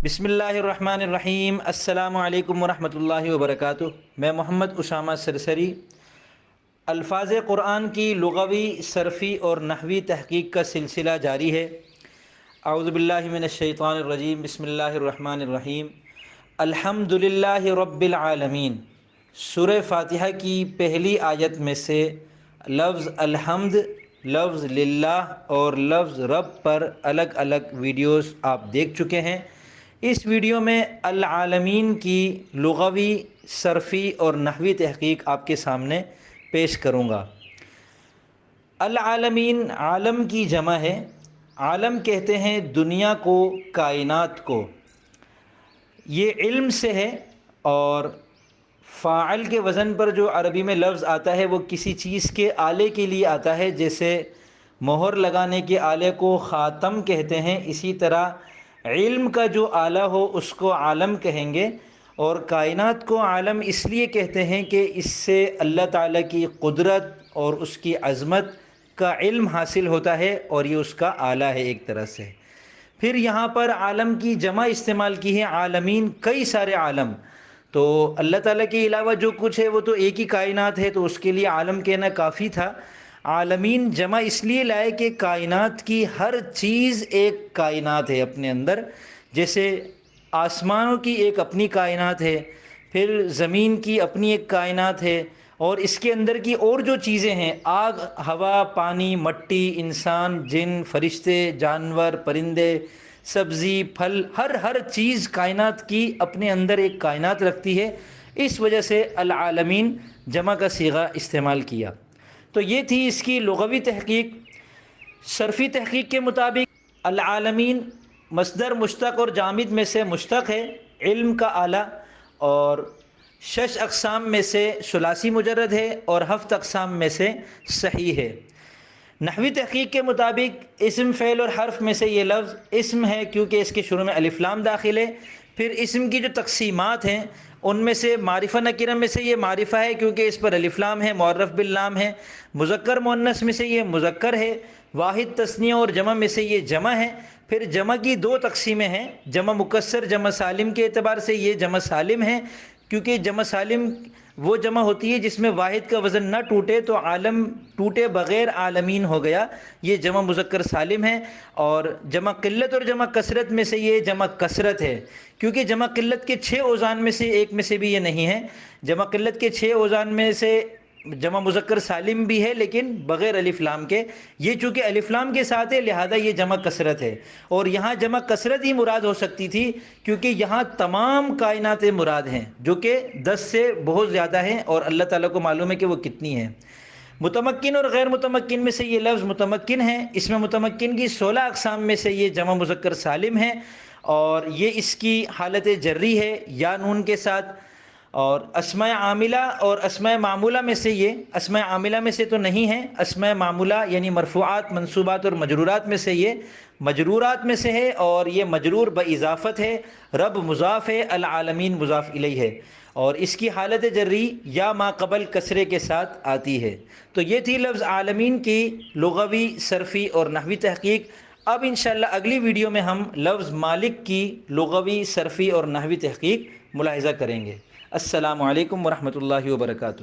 بسم اللہ الرحمن الرحیم۔ السلام علیکم ورحمۃ اللہ وبرکاتہ۔ میں محمد اسامہ سرسری الفاظ قرآن کی لغوی، صرفی اور نحوی تحقیق کا سلسلہ جاری ہے۔ اعوذ باللہ من الشیطان الرجیم، بسم اللہ الرحمن الرحیم۔ الحمد للہ رب العالمین۔ سورہ فاتحہ کی پہلی آیت میں سے لفظ الحمد، لفظ للہ اور لفظ رب پر الگ الگ ویڈیوز آپ دیکھ چکے ہیں۔ اس ویڈیو میں العالمین کی لغوی، صرفی اور نحوی تحقیق آپ کے سامنے پیش کروں گا۔ العالمین عالم کی جمع ہے۔ عالم کہتے ہیں دنیا کو، کائنات کو۔ یہ علم سے ہے اور فاعل کے وزن پر جو عربی میں لفظ آتا ہے وہ کسی چیز کے آلے کے لیے آتا ہے۔ جیسے مہر لگانے کے آلے کو خاتم کہتے ہیں، اسی طرح علم کا جو آلہ ہو اس کو عالم کہیں گے۔ اور کائنات کو عالم اس لیے کہتے ہیں کہ اس سے اللہ تعالیٰ کی قدرت اور اس کی عظمت کا علم حاصل ہوتا ہے، اور یہ اس کا آلہ ہے ایک طرح سے۔ پھر یہاں پر عالم کی جمع استعمال کی ہے، عالمین، کئی سارے عالم۔ تو اللہ تعالیٰ کے علاوہ جو کچھ ہے وہ تو ایک ہی کائنات ہے، تو اس کے لیے عالم کہنا کافی تھا۔ عالمین جمع اس لیے لائے کہ کائنات کی ہر چیز ایک کائنات ہے اپنے اندر۔ جیسے آسمانوں کی ایک اپنی کائنات ہے، پھر زمین کی اپنی ایک کائنات ہے، اور اس کے اندر کی اور جو چیزیں ہیں، آگ، ہوا، پانی، مٹی، انسان، جن، فرشتے، جانور، پرندے، سبزی، پھل، ہر چیز کائنات کی اپنے اندر ایک کائنات رکھتی ہے۔ اس وجہ سے العالمین جمع کا صیغہ استعمال کیا۔ تو یہ تھی اس کی لغوی تحقیق۔ صرفی تحقیق کے مطابق العالمین مصدر مشتق اور جامد میں سے مشتق ہے، علم کا آلہ، اور 6 اقسام میں سے ثلاثی مجرد ہے اور 7 اقسام میں سے صحیح ہے۔ نحوی تحقیق کے مطابق اسم، فعل اور حرف میں سے یہ لفظ اسم ہے کیونکہ اس کے شروع میں الف لام داخل ہے۔ پھر اسم کی جو تقسیمات ہیں ان میں سے معرفہ نکرہ میں سے یہ معرفہ ہے کیونکہ اس پر الف لام ہے، معرف باللام ہے۔ مذکر مؤنث میں سے یہ مذکر ہے۔ واحد تثنیہ اور جمع میں سے یہ جمع ہے۔ پھر جمع کی 2 تقسیمیں ہیں، جمع مکسر، جمع سالم کے اعتبار سے یہ جمع سالم ہے کیونکہ جمع سالم وہ جمع ہوتی ہے جس میں واحد کا وزن نہ ٹوٹے، تو عالم ٹوٹے بغیر عالمین ہو گیا، یہ جمع مذکر سالم ہے۔ اور جمع قلت اور جمع کثرت میں سے یہ جمع کثرت ہے کیونکہ جمع قلت کے 6 اوزان میں سے ایک میں سے بھی یہ نہیں ہے۔ جمع قلت کے 6 اوزان میں سے جمع مذکر سالم بھی ہے لیکن بغیر الف لام کے، یہ چونکہ الف لام کے ساتھ ہے لہذا یہ جمع کثرت ہے۔ اور یہاں جمع کثرت ہی مراد ہو سکتی تھی کیونکہ یہاں تمام کائنات مراد ہیں جو کہ 10 سے بہت زیادہ ہیں، اور اللہ تعالیٰ کو معلوم ہے کہ وہ کتنی ہیں۔ متمکن اور غیر متمکن میں سے یہ لفظ متمکن ہے۔ اس میں متمکن کی 16 اقسام میں سے یہ جمع مذکر سالم ہے، اور یہ اس کی حالت جری ہے یا نون کے ساتھ۔ اور اسماء عاملہ اور اسماء معمولہ میں سے یہ اسماء عاملہ میں سے تو نہیں ہے، اسماء معمولہ یعنی مرفوعات، منصوبات اور مجرورات میں سے یہ مجرورات میں سے ہے، اور یہ مجرور باضافت ہے۔ رب مضاف ہے، العالمین مضاف الیہ ہے، اور اس کی حالت جری یا ما قبل کسرے کے ساتھ آتی ہے۔ تو یہ تھی لفظ عالمین کی لغوی، صرفی اور نحوی تحقیق۔ اب انشاءاللہ اگلی ویڈیو میں ہم لفظ مالک کی لغوی، صرفی اور نحوی تحقیق ملاحظہ کریں گے۔ السلام علیکم ورحمۃ اللہ وبرکاتہ۔